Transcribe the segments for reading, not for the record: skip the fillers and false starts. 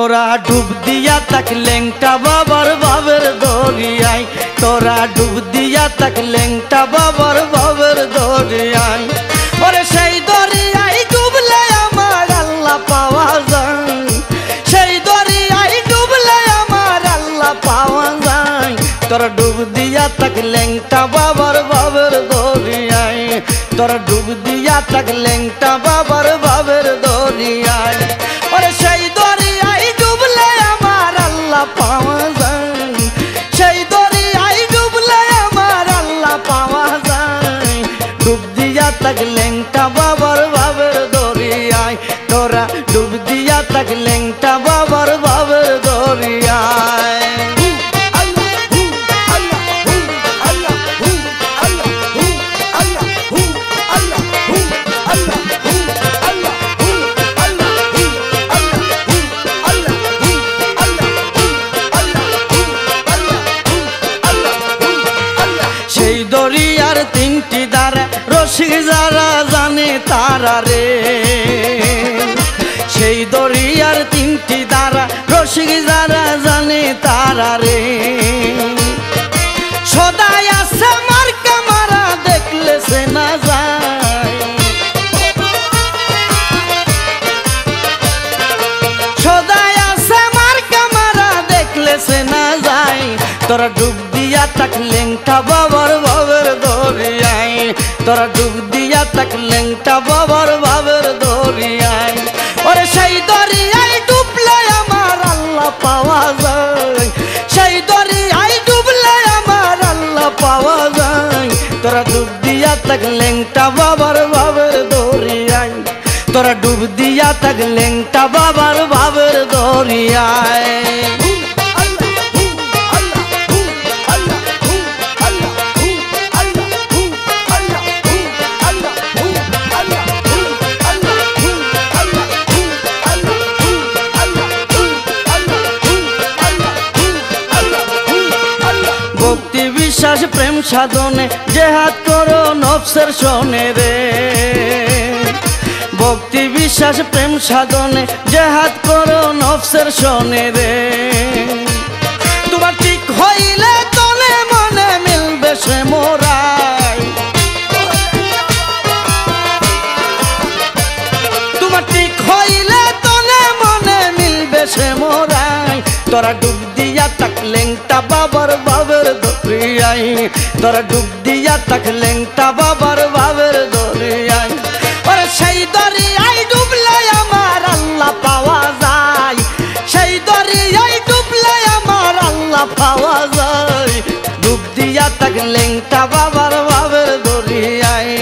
তোরা ডুব দিয়া তাক লেংটা বাবার বাবের দরিয়ায়, তোরা ডুব দিয়া তাক লেংটা বাবার বাবের দরিয়ায়। ওরে সেই দরিয়ায় ডুবলে আমার আল্লাহ পাওয়া যায়, সেই দরিয়ায় ডুবলে আমার আল্লাহ পাওয়া যায়। তোরা ডুব দিয়া তাক লেংটা বাবার বাবের দরিয়ায়, তোরা ডুব দিয়া তাক লেংটা বাবার বাবের দরিয়ায়। ওরে সেই দরিয়ায় ডুবলে আমার আল্লাহ পাওয়া যায়, সেই দরিয়ায় ডুবলে আমার আল্লাহ পাওয়া যায়। ডুব দিয়া তাক লেংটা বাবার বাবের দরিয়ায়, তোরা ডুব দিয়া তাক লেংটা বাবার বাবের দরিয়ায়। সেই দরিয়ার তিনটি ধারা রসিক যারা জানে তারা রে, সেই দরিয়ার তিনটি ধারা রসিক যারা জানে তারা রে। সদাই আছে মার্কা মারা দেখলে সে না যায়, সদাই আছে মার্কা মারা দেখলে সে না যায়। তোরা ডুব দিয়া তাক লেংটা বাবার বাবের দরিয়ায়, তোরা ডুব দিয়া তাক লেংটা বাবার বাবের দরিয়ায়। ওরে সেই দরিয়ায় ডুবলে আমার আল্লাহ পাওয়া যায়, সেই দরিয়ায় ডুবলে আমার আল্লাহ পাওয়া যায়। তোরা ডুব দিয়া তাক লেংটা বাবার বাবের দরিয়ায়, তোরা ডুব দিয়া তাক লেংটা বাবার বাবের দরিয়ায়। ভক্তি বিশ্বাস প্রেম সাধনে জেহাদ করো নফসের শোনে রে, ভক্তি বিশ্বাস প্রেম সাধনে জেহাদ করো নফসের শোনে রে। তোমার ঠিক হইলে তনে মনে মিলবে সে মোরাই, তোমার ঠিক হইলে তনে মনে মিলবে সে মোরাই। তোরা ডুব দিয়া তাক লেংটা বাবার বাবের দরিয়ায়, তোরা ডুব দিয়া তাক লেংটা বাবার বাবের দরিয়ায়। ওরে সেই দরিয়ায় ডুবলে আমার আল্লাহ পাওয়া যায়, সেই দরিয়ায় ডুবলে আমার আল্লাহ পাওয়া যায়। ডুব দিয়া তাক লেংটা বাবার বাবের দরিয়ায়,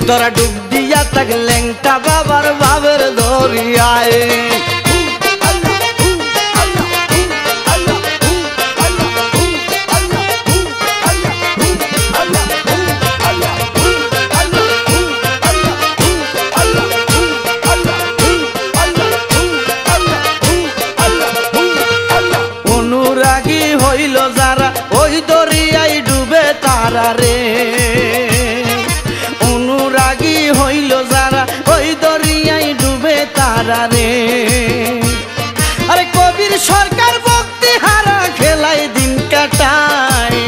তোরা ডুব দিয়া তাক লেংটা বাবার বাবের দরিয়ায়। অনুরাগী হইল যারা ওই দরিয়ায় ডুবে তারা রে, অনুরাগী হইল যারা ওই দরিয়ায় ডুবে তারা রে। আরে কবির সরকার ভক্তি হারা খেলায় দিন কাটায়,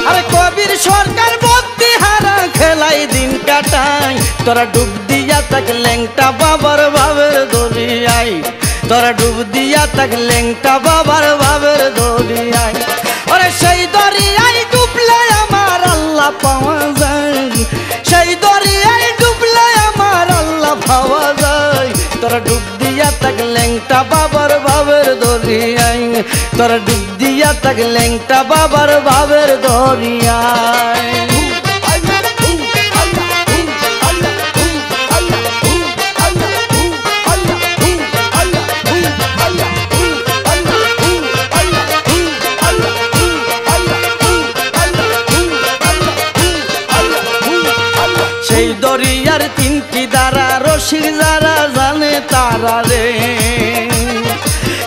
আরে কবির সরকার ভক্তি হারা খেলায় দিন কাটায়। তোরা ডুব দিয়া তাক লেংটা বাবার বাবের দরিয়ায়, তোরা ডুব দিয়া তাক লেংটা বাবার বাবের দরিয়ায়। ওরে সেই দরিয়ায় ডুবলে আমার আল্লাহ পাওয়া যায়, সেই দরিয়ায় ডুবলে আমার আল্লাহ পাওয়া যায়। তোরা ডুব দিয়া তাক লেংটা বাবার বাবের দরিয়ায়, তোরা ডুব দিয়া তাক লেংটা বাবার বাবের দরিয়ায়। সেই দরিয়ার তিনটি ধারা রসিক যারা জানে তারা রে,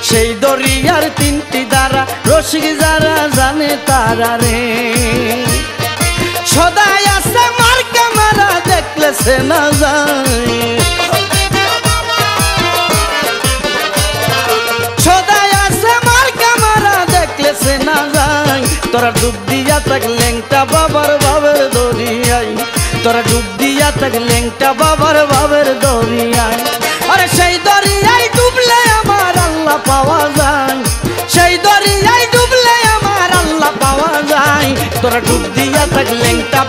সেই দরিয়ার তিনটি ধারা রসিক যারা জানে তারা রে। সদাই আছে মার্কা মারা দেখলে সে না যায়, তোরা ডুব দিয়া থাক লেংটা বাবার বাবের দরিয়ায় তোরা ডুব দিয়া থাক লেংটা বাবার বাবের দরিয়ায় আরে সেই দরিয়ায় ডুবলে আমার আল্লাহ পাওয়া যায় সেই দরিয়ায় ডুবলে আমার আল্লাহ পাওয়া যায় তোরা ডুব দিয়া থাক লেংটা